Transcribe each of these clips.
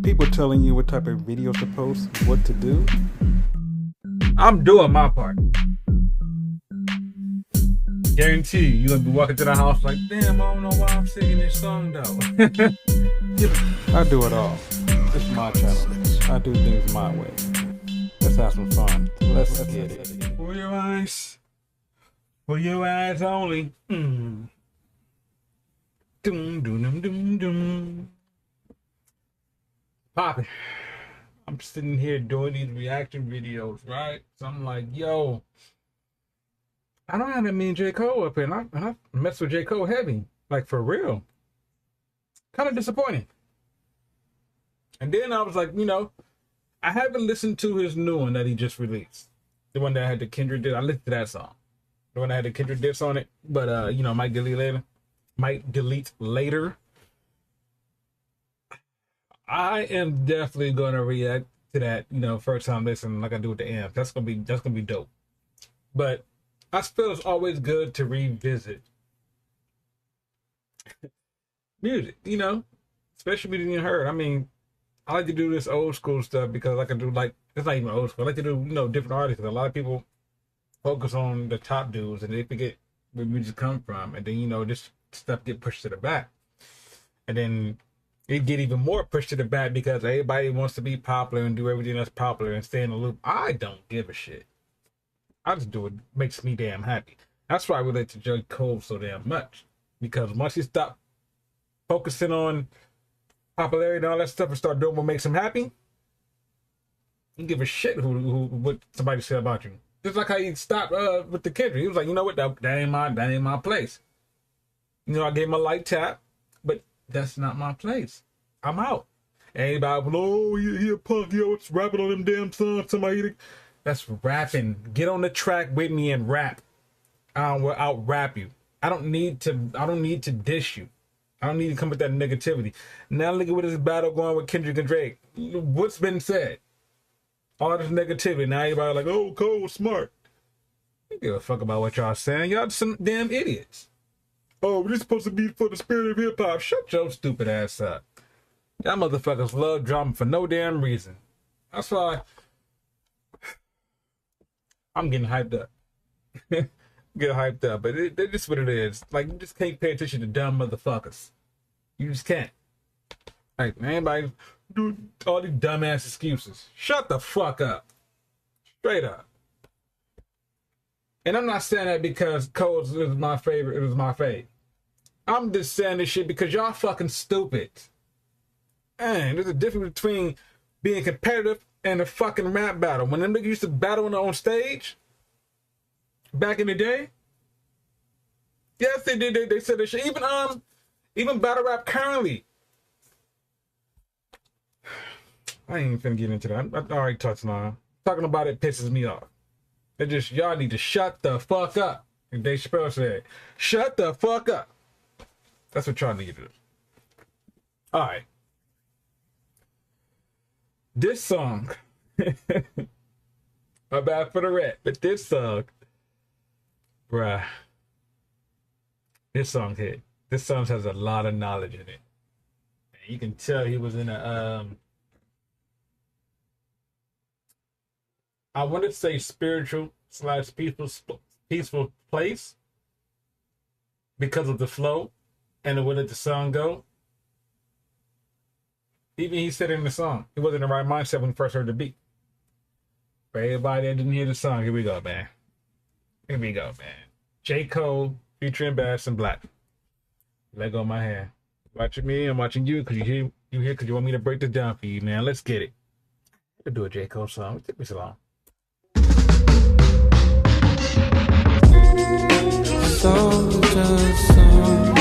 People telling you what type of videos to post, what to do. I'm doing my part. Guarantee you gonna be walking to the house like, damn, I don't know why I'm singing this song though. I do it all. This is my channel. I do things my way. Let's have some fun. Let's get it. For your eyes. For your eyes only. Doom, doom, doom, doom, doom. Poppin'. I'm sitting here doing these reaction videos, right? So I'm like, yo, I don't have that mean J.COLE up here, and I mess with J.COLE heavy, like for real. Kind of disappointing. And then I was like, you know, I haven't listened to his new one that he just released. The one that had the Kendrick diss. I listened to that song. The one that had the Kendrick diss on it, but you know, might delete later. I am definitely gonna react to that, you know, first time listening like I do with the amp. That's gonna be dope. But I feel it's always good to revisit music, you know, especially when you heard. I mean, I like to do this old school stuff because I can do, like, it's not even old school. I like to do, you know, different artists. A lot of people focus on the top dudes and they forget where music come from, and then, you know, this stuff get pushed to the back, and then it get even more pushed to the back because everybody wants to be popular and do everything that's popular and stay in the loop. I don't give a shit. I just do it. Makes me damn happy. That's why I relate to J.COLE so damn much, because once you stop focusing on popularity and all that stuff and start doing what makes him happy, you give a shit what somebody said about you. Just like how he stopped with the Kendrick. He was like, you know what, that ain't my place. You know, I gave him a light tap, but that's not my place. I'm out. Anybody, oh, he a punk, yo, it's rapping on them damn songs. Somebody, that's rapping. Get on the track with me and rap. I'll out rap you. I don't need to diss you. I don't need to come with that negativity. Now look at what this battle going with Kendrick and Drake. What's been said? All this negativity. Now everybody like, oh, Cole smart. I don't give a fuck about what y'all saying. Y'all some damn idiots. Oh, we're supposed to be for the spirit of hip hop. Shut your stupid ass up. Y'all motherfuckers love drama for no damn reason. That's why I'm getting hyped up. Get hyped up, but that's just what it is. Like, you just can't pay attention to dumb motherfuckers. You just can't. Like, anybody do all these dumbass excuses. Shut the fuck up. Straight up. And I'm not saying that because Cole is my favorite. It was my fave. I'm just saying this shit because y'all fucking stupid. And there's a difference between being competitive and a fucking rap battle. When them niggas used to battle on stage back in the day, yes, they did. They said this shit. Even battle rap currently. I ain't even finna get into that. I already touched on it. Talking about it pisses me off. It just, y'all need to shut the fuck up. And Dave Chappelle said, shut the fuck up. That's what y'all need to do. All right. This song, I'm bad for the rap, but this song, bruh, this song hit. This song has a lot of knowledge in it. And you can tell he was in a, I want to say spiritual / peaceful place because of the flow and the way that the song go. Even he said in the song, he wasn't in the right mindset when he first heard the beat. For everybody that didn't hear the song, here we go, man. Here we go, man. J.COLE featuring BAS and Black. Let go of my hand. Watching me, I'm watching you because you here because you want me to break this down for you, man. Let's get it. I could do a J.COLE song. It took me so long. Soldier son,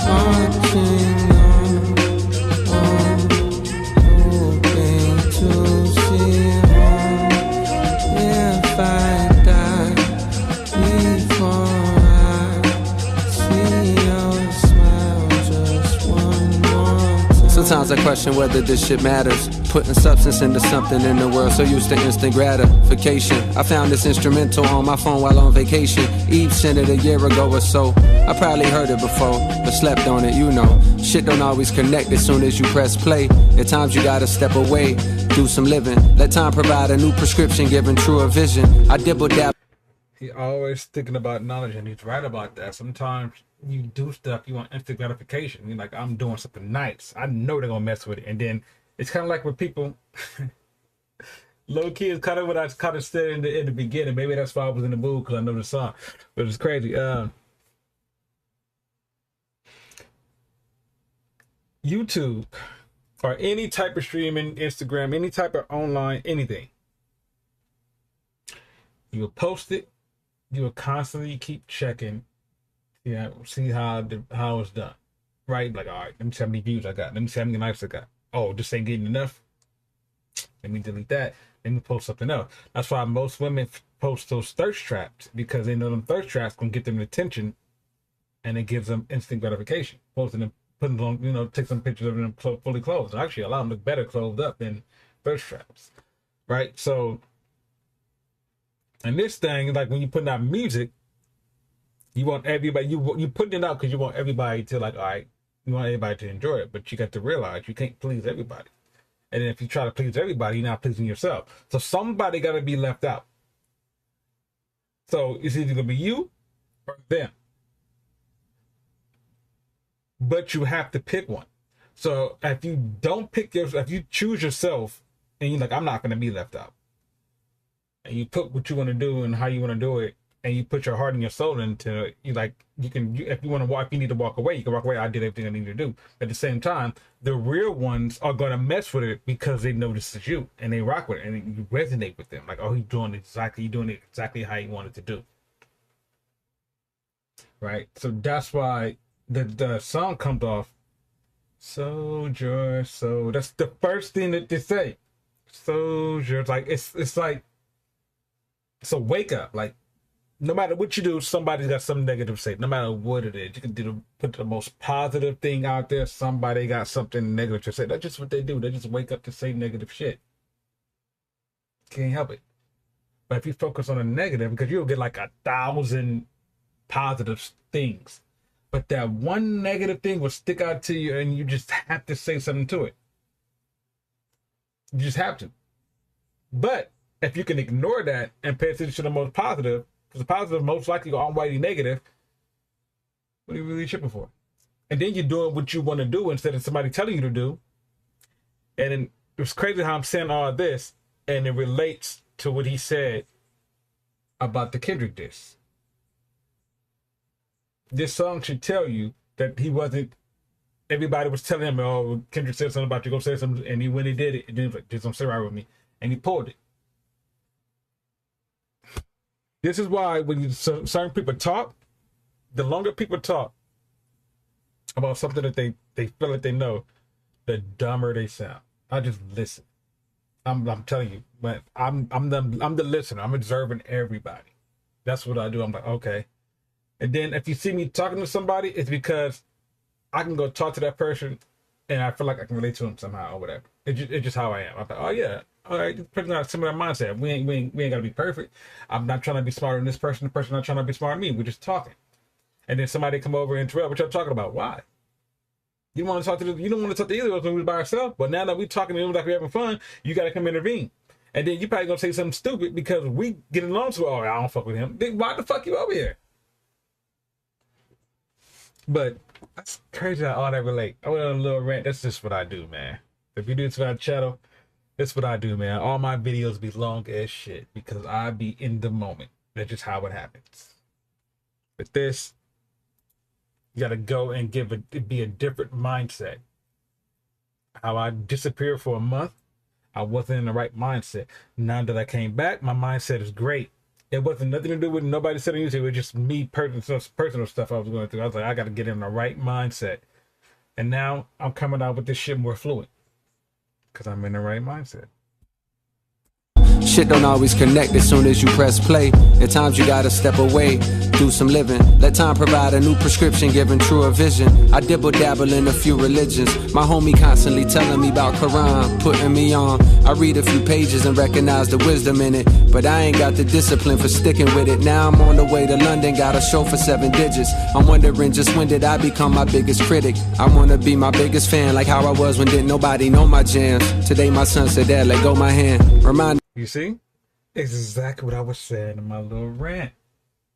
marching on, hoping to see home. If I die before I see your smile just one more time. Sometimes I question whether this shit matters. Putting substance into something in the world, so used to instant gratification. I found this instrumental on my phone while on vacation. Eve sent it a year ago or so. I probably heard it before, but slept on it, you know. Shit don't always connect as soon as you press play. At times you gotta step away, do some living. Let time provide a new prescription, giving truer vision. I dibble dab. He always thinking about knowledge, and he's right about that. Sometimes you do stuff, you want instant gratification. You're like, I'm doing something nice. I know they're gonna mess with it. And then it's kind of like with people, low key is kind of what I kind of said in the beginning. Maybe that's why I was in the mood, because I know the song. But it's crazy. YouTube or any type of streaming, Instagram, any type of online, anything. You will post it. You will constantly keep checking. Yeah, see how it's done, right? Like, all right, let me see how many views I got. Let me see how many likes I got. Oh, this ain't getting enough. Let me delete that. Let me post something else. That's why most women post those thirst traps, because they know them thirst traps gonna get them attention, and it gives them instant gratification. Posting them, putting them on, you know, take some pictures of them fully clothed. Actually, a lot of them look better clothed up than thirst traps, right? So, and this thing, like when you putting out music, you want everybody, you putting it out because you want everybody to, like, all right, you want everybody to enjoy it, but you got to realize you can't please everybody. And then if you try to please everybody, you're not pleasing yourself. So somebody got to be left out. So it's either going to be you or them. But you have to pick one. So if you don't pick if you choose yourself and you're like, I'm not going to be left out, and you put what you want to do and how you want to do it, and you put your heart and your soul into it, if you want to walk, if you need to walk away, you can walk away. I did everything I need to do. At the same time, the real ones are going to mess with it because they know this is you and they rock with it and you resonate with them. Like, oh, he's doing it exactly how he wanted to do. Right? So that's why the song comes off, soldier, so that's the first thing that they say. Soldier, like it's like, it's a wake up. Like, no matter what you do, somebody's got something negative to say. No matter what it is, you can put the most positive thing out there. Somebody got something negative to say. That's just what they do. They just wake up to say negative shit. Can't help it. But if you focus on the negative, because you'll get like 1,000 positive things, but that one negative thing will stick out to you, and you just have to say something to it. You just have to. But if you can ignore that and pay attention to the most positive, because the positive most likely are already negative, what are you really tripping for? And then you're doing what you want to do instead of somebody telling you to do. And then it's crazy how I'm saying all this, and it relates to what he said about the Kendrick diss. This song should tell you that he wasn't, everybody was telling him, oh, Kendrick said something about you, go say something, and when he did it, he was like, just don't sit right with me. And he pulled it. This is why when certain people talk, the longer people talk about something that they feel like they know, the dumber they sound. I just listen. I'm telling you, but I'm the listener. I'm observing everybody. That's what I do. I'm like, okay. And then if you see me talking to somebody, it's because I can go talk to that person and I feel like I can relate to them somehow or whatever. It's just how I am. I'm like, oh yeah, all right, this person got a similar mindset. We ain't gotta be perfect. I'm not trying to be smarter than this person. The person not trying to be smarter than me. We're just talking. And then somebody come over and interrupt what y'all talking about. Why? You want to talk to you don't want to talk to either of us when we're by ourselves. But now that we're talking to them like we're having fun, you gotta come intervene. And then you probably gonna say something stupid because we get along so, oh, I don't fuck with him. Then why the fuck you over here? But that's crazy how all that relate. I went on a little rant. That's just what I do, man. If you do this for our channel, that's what I do, man. All my videos be long as shit because I be in the moment. That's just how it happens. But this, you gotta go and be a different mindset. How I disappeared for a month, I wasn't in the right mindset. Now that I came back, my mindset is great. It wasn't nothing to do with nobody sitting on YouTube. It was just me, personal stuff I was going through. I was like, I got to get in the right mindset. And now I'm coming out with this shit more fluent because I'm in the right mindset. Shit don't always connect as soon as you press play. At times you gotta step away, do some living. Let time provide a new prescription, giving truer vision. I dibble dabble in a few religions. My homie constantly telling me about Quran, putting me on. I read a few pages and recognize the wisdom in it, but I ain't got the discipline for sticking with it. Now I'm on the way to London, got a show for 7 digits. I'm wondering just when did I become my biggest critic? I wanna be my biggest fan, like how I was when didn't nobody know my jams. Today my son said, Dad, let go my hand. Remind. You see? It's exactly what I was saying in my little rant.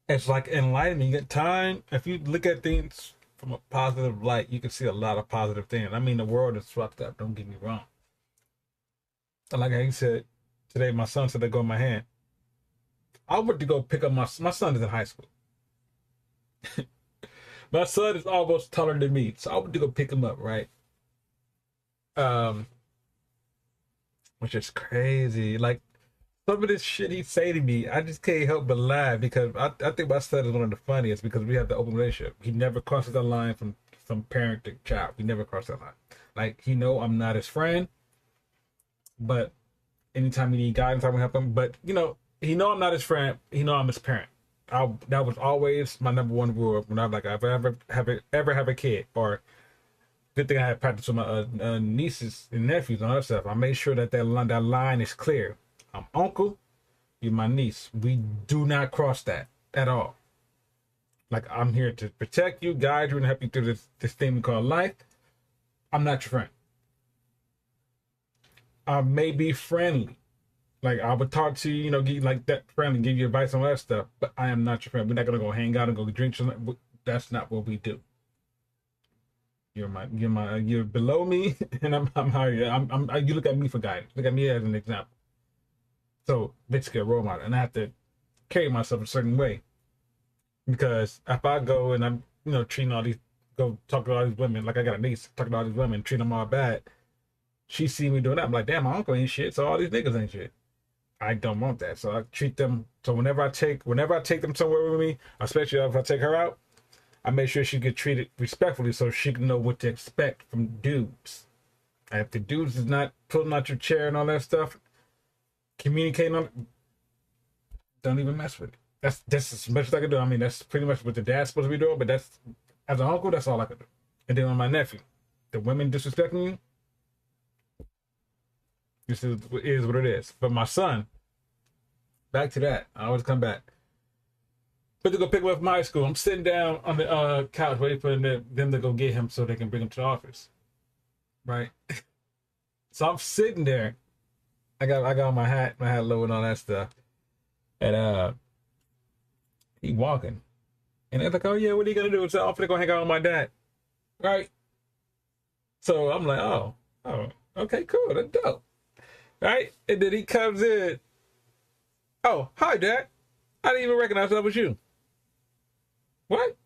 It's like enlightening at time. If you look at things from a positive light, you can see a lot of positive things. I mean, the world is fucked up, don't get me wrong. And like he said, today my son said, let go my hand. I went to go pick up my son is in high school. My son is almost taller than me, so I went to go pick him up, right? Which is crazy. Like, some of this shit he say to me, I just can't help but laugh, because I think my son is one of the funniest, because we have the open relationship. He never crosses the line from parent to child. He never crosses that line. Like, he know I'm not his friend, but anytime he need guidance, I will help him. But, you know, he know I'm not his friend. He know I'm his parent. That was always my number one rule when I'm like, if I ever have a kid, or good thing I had practice with my nieces and nephews and other stuff. I made sure that line is clear. I'm uncle, you're my niece. We do not cross that at all. Like, I'm here to protect you, guide you, and help you through this thing we call life. I'm not your friend. I may be friendly. Like, I would talk to you, you know, give you like that friendly, give you advice on that stuff, but I am not your friend. We're not gonna go hang out and go drink something. That's not what we do. You're below me, and I'm higher. You look at me for guidance. Look at me as an example. So basically a role model, and I have to carry myself a certain way, because if I go and I'm, you know, go talk to all these women, like I got a niece, talking to all these women, treat them all bad. She see me doing that, I'm like, damn, my uncle ain't shit, so all these niggas ain't shit. I don't want that, so I treat them. So whenever I take them somewhere with me, especially if I take her out, I make sure she get treated respectfully, so she can know what to expect from dudes. And if the dudes is not pulling out your chair and all that stuff, communicating on it, don't even mess with it. That's as much as I can do. I mean, that's pretty much what the dad's supposed to be doing, but that's, as an uncle, that's all I can do. And then on my nephew, the women disrespecting you, this is what it is. But my son, back to that. I always come back. But to go pick him up from high school, I'm sitting down on the couch waiting for them to go get him so they can bring him to the office. Right? So I'm sitting there. I got my hat low and all that stuff. And he walking. And they're like, oh yeah, what are you gonna do? So I'm gonna go hang out with my dad. Right? So I'm like, oh, okay, cool, that's dope. Right? And then he comes in. Oh, hi, Dad. I didn't even recognize that was you. What?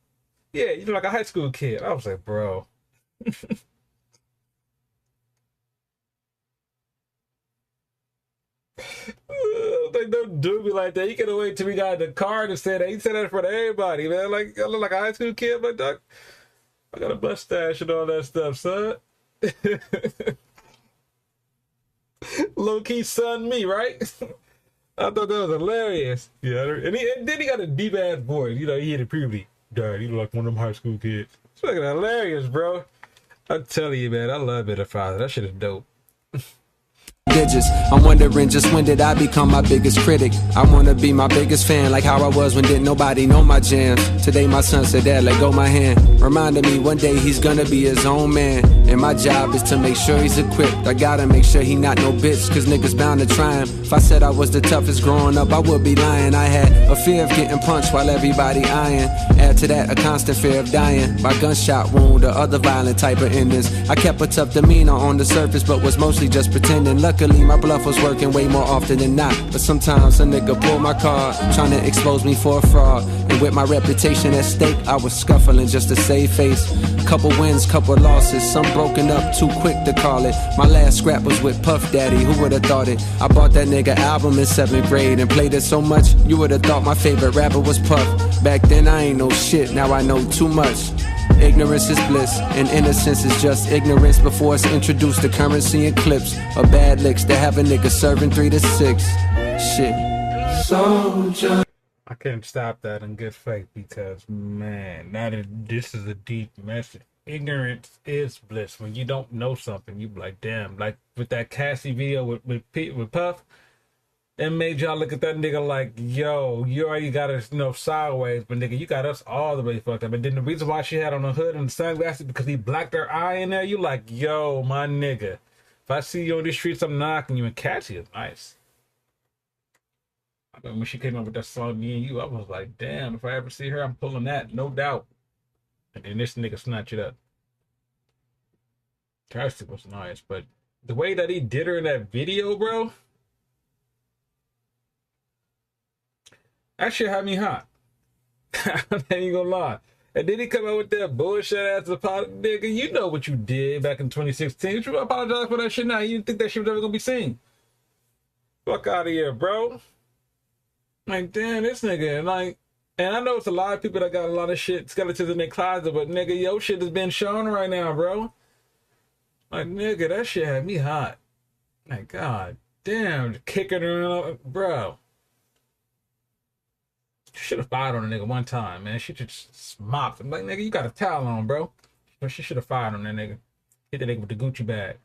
Yeah, you look like a high school kid. I was like, bro. Like, don't do me like that. You could have waited till we got in the car to say that. You said that in front of everybody, man. Like, I look like a high school kid, but dog, I got a mustache and all that stuff, son. Low-key son me, right? I thought that was hilarious. Yeah, and then he got a deep-ass voice. You know, he hit it puberty. Dad, you look like one of them high school kids. It's fucking hilarious, bro. I'm telling you, man, I love being a father. That shit is dope. Digits. I'm wondering just when did I become my biggest critic? I wanna be my biggest fan, like how I was when didn't nobody know my jams. Today my son said, Dad, let go my hand. Reminded me one day he's gonna be his own man, and my job is to make sure he's equipped. I gotta make sure he not no bitch, cause niggas bound to try him. If I said I was the toughest growing up, I would be lying. I had a fear of getting punched while everybody eyeing. Add to that a constant fear of dying by gunshot wound or other violent type of endings. I kept a tough demeanor on the surface, but was mostly just pretending. Luckily my bluff was working way more often than not, but sometimes a nigga pulled my card, trying to expose me for a fraud. And with my reputation at stake, I was scuffling just to save face. Couple wins, couple losses, some broken up too quick to call it. My last scrap was with Puff Daddy, who would've thought it? I bought that nigga album in 7th grade and played it so much, you would've thought my favorite rapper was Puff. Back then I ain't know shit, now I know too much. Ignorance is bliss, and innocence is just ignorance before it's introduced to currency and clips or bad licks to have a nigga serving 3 to 6. Shit. Soldier. I couldn't stop that in good faith because, man, this is a deep message. Ignorance is bliss. When you don't know something, you be like, damn. Like with that Cassie video with Puff, it made y'all look at that nigga like, yo, you already got us, sideways, but nigga, you got us all the way fucked up. And then the reason why she had on the hood and the sunglasses because he blacked her eye in there, you like, yo, my nigga, if I see you on the streets, I'm knocking you. And Cassie is nice. I mean, when she came up with that song, Me and You, I was like, damn, if I ever see her, I'm pulling that, no doubt. And then this nigga snatch it up. Cassie was nice, but the way that he did her in that video, bro, that shit had me hot. I ain't gonna lie. And then he come out with that bullshit ass apology. Nigga, you know what you did back in 2016. You apologize for that shit now. You didn't think that shit was ever gonna be seen. Fuck out of here, bro. Like, damn, this nigga, like, and I know it's a lot of people that got a lot of shit, skeletons in their closet, but nigga, your shit is being shown right now, bro. Like, nigga, that shit had me hot. Like, god damn, kicking her, bro. Should have fired on a nigga one time, man. She just mopped him. Like, nigga, you got a towel on, bro. She should have fired on that nigga. Hit that nigga with the Gucci bag.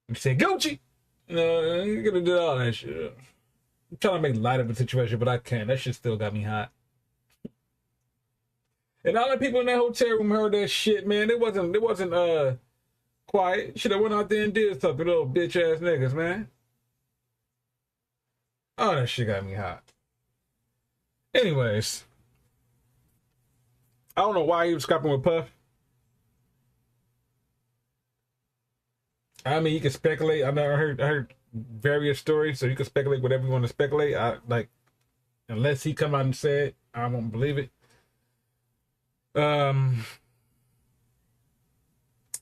You say Gucci? No, you gonna do all that shit. I'm trying to make light of the situation, but I can't. That shit still got me hot. And all the people in that hotel room heard that shit, man. It wasn't quiet. Should have went out there and did something, little bitch ass niggas, man. Oh, that shit got me hot. Anyways, I don't know why he was scrapping with Puff. I mean, you can speculate. I heard various stories, so you can speculate whatever you want to speculate. Unless he come out and say it, I won't believe it.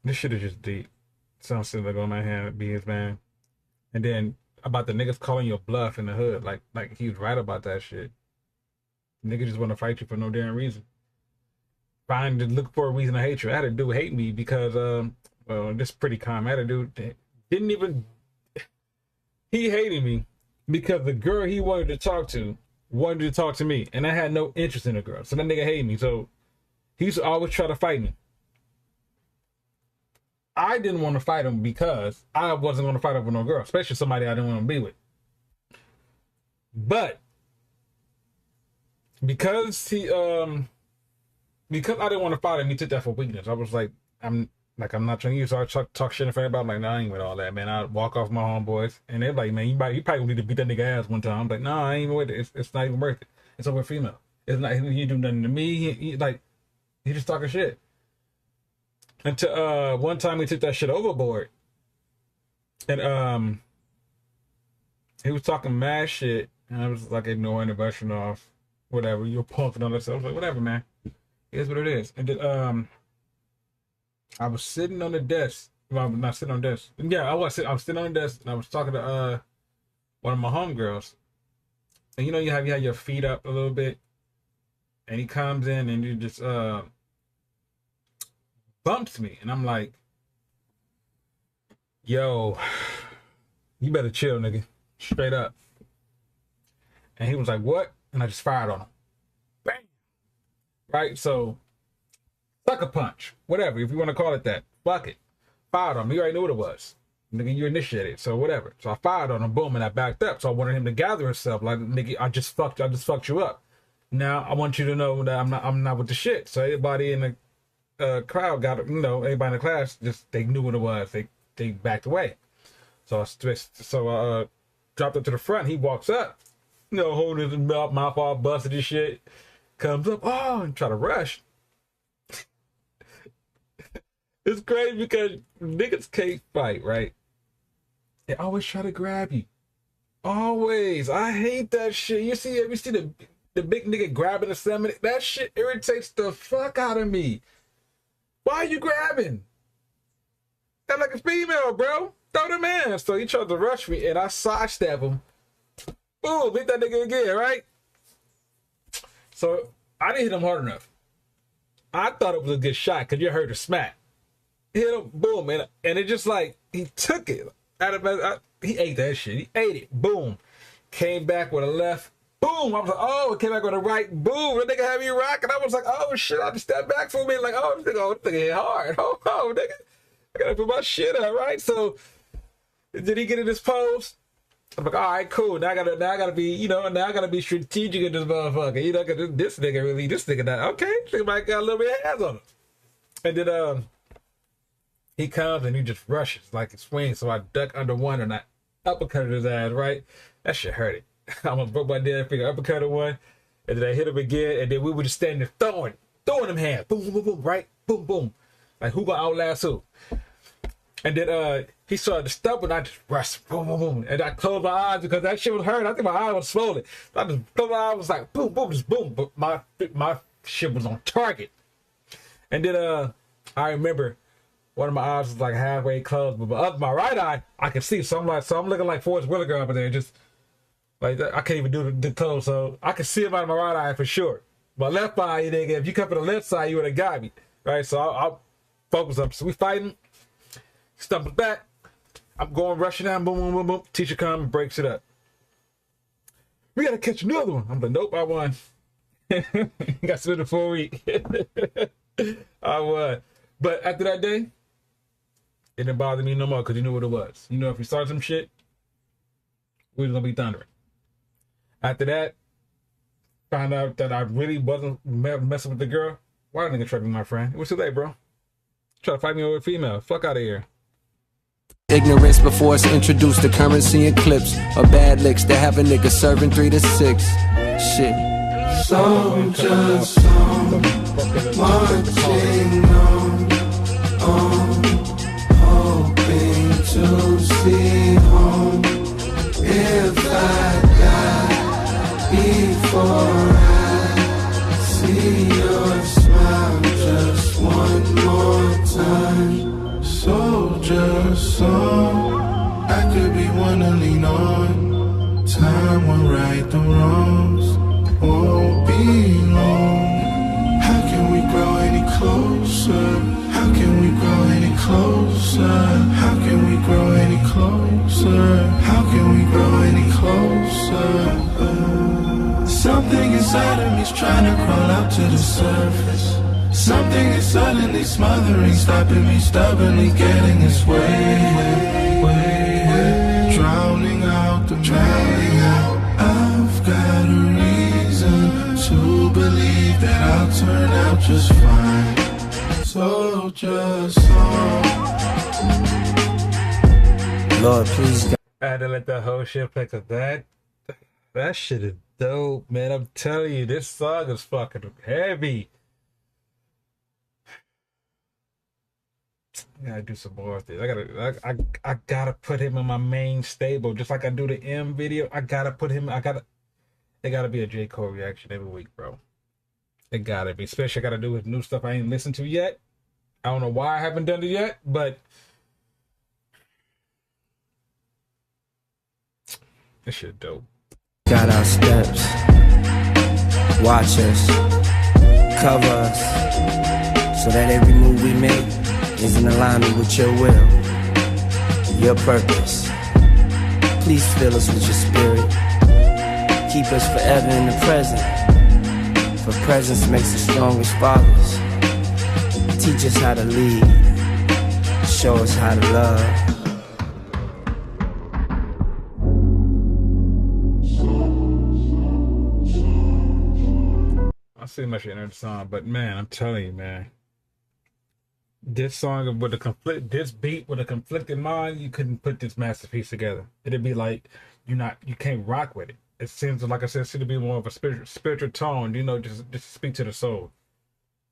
This shit is just deep. Sounds silly like on my hand be his man. And then about the niggas calling you a bluff in the hood, like he was right about that shit. Niggas just want to fight you for no damn reason. Trying to look for a reason to hate you. I had a dude hate me because well, this is pretty common. I had a dude that didn't even. He hated me because the girl he wanted to talk to me, and I had no interest in the girl. So that nigga hated me. So he used to always try to fight me. I didn't want to fight him because I wasn't going to fight up with no girl, especially somebody I didn't want to be with. But because I didn't want to fight him, he took that for weakness. I was like, I'm not trying to use. So I talk shit in front of everybody. I'm like, nah, I ain't with all that, man. I walk off my homeboys, and they're like, man, you probably need to beat that nigga ass one time. I'm like, nah, I ain't even with it. It's not even worth it. It's over female. It's not. He do nothing to me. He just talking shit. Until one time he took that shit overboard, and he was talking mad shit, and I was like ignoring the brushing off, whatever. You're punk and all that stuff. I was like, whatever, man. It is what it is. And then I was sitting on the desk. Well, I'm not sitting on the desk. Yeah, I was sitting on the desk, and I was talking to one of my homegirls. And you know, you have your feet up a little bit, and he comes in and you just bumps me, and I'm like, yo, you better chill, nigga. Straight up. And he was like, what? And I just fired on him. Bam. Right? So, sucker punch. Whatever, if you want to call it that. Fuck it. Fired on him. You already knew what it was. Nigga, you initiated. So, whatever. So, I fired on him. Boom. And I backed up. So, I wanted him to gather himself. Like, nigga, I just fucked you up. Now, I want you to know that I'm not with the shit. So, everybody in the crowd got, everybody in the class, just, they knew what it was. They backed away. So I dropped it to the front. He walks up, holding his mouth all busted and shit. Comes up, and try to rush. It's crazy because niggas can't fight, right? They always try to grab you. Always. I hate that shit. You see the big nigga grabbing the stomach? That shit irritates the fuck out of me. Why are you grabbing? That like a female, bro. Throw them in. So he tried to rush me, and I sidestep him. Boom, beat that nigga again, right? So I didn't hit him hard enough. I thought it was a good shot because you heard the smack. Hit him, boom, and it just like, he took it. He ate that shit. He ate it. Boom. Came back with a left. Boom. I was like, oh, it came back with a right. Boom. The nigga had me rocking. I was like, oh shit. I just stepped back for a minute. Like, oh, this nigga hit hard. Oh, nigga. I gotta put my shit up, right? So did he get in this pose? I'm like, all right, cool. Now I gotta be, now I gotta be strategic in this motherfucker. Cause this nigga not okay. This nigga might got a little bit of hands on him. And then he comes and he just rushes like a swing. So I duck under one and I uppercutted his ass, right? That shit hurt it. I almost broke my damn finger, uppercutted one, and then I hit him again, and then we were just standing there throwing them hands. Boom, boom, boom, boom, right? Boom, boom. Like who gonna outlast who? And then he started to stumble and I just rushed. Boom, boom, boom. And I closed my eyes because that shit was hurt. I think my eye was swollen. So I just closed my eyes, was like boom, boom, just boom. But my shit was on target. And then I remember one of my eyes was like halfway closed, but my right eye I could see. So I'm looking like Forrest Whitaker up there, just like I can't even do the close. So I could see him out of my right eye for sure. My left eye, nigga, if you come from the left side, you would have got me, right? So I'll focus up. So we fighting. Stumbles back. I'm going rushing down. Boom, boom, boom, boom. Teacher comes and breaks it up. We gotta catch another one. I'm like, nope, I won. Got suspended for a week. I won. But after that day, it didn't bother me no more because you knew what it was. If we start some shit, we was gonna be thundering. After that, found out that I really wasn't messing with the girl. Why didn't nigga try to be my friend? It was too late, bro. Try to fight me over a female. Fuck out of here. Ignorance before it's introduced to currency and clips or bad licks that have a nigga serving 3 to 6. Shit. Soldiers marching on, hoping to see home. If I die before I see your smile just one more time. Soldier song, I could be one to lean on. Time will right the wrongs, won't be long. How can we grow any closer? How can we grow any closer? How can we grow any closer? How can we grow any closer? Something inside of me's trying to crawl out to the surface. Something is suddenly smothering, stopping me stubbornly getting its way, drowning out the drowning out. I've got a reason to believe that I'll turn out just fine. So just Lord, please God. I had to let that whole shit play because that shit is dope, man. I'm telling you, this song is fucking heavy. I gotta do some more of this. I gotta put him in my main stable, just like I do the M video. I gotta put him. It gotta be a J.COLE reaction every week, bro. It gotta be. Especially I gotta do his new stuff I ain't listened to yet. I don't know why I haven't done it yet, but this shit dope. Got our steps, watch us, cover us, so that every move we make is in alignment with your will, your purpose. Please fill us with your spirit. Keep us forever in the present, for presence makes the strongest fathers. Teach us how to lead, show us how to love. I see much in the song, but man, I'm telling you, man. This song with this beat with a conflicted mind, you couldn't put this masterpiece together. It'd be like you can't rock with it. It seems like I said, it seems to be more of a spiritual tone, just speak to the soul.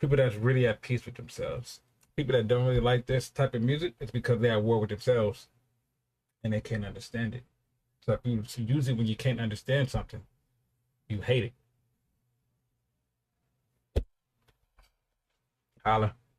People that's really at peace with themselves. People that don't really like this type of music, it's because they're at war with themselves and they can't understand it. So usually when you can't understand something, you hate it. Holla.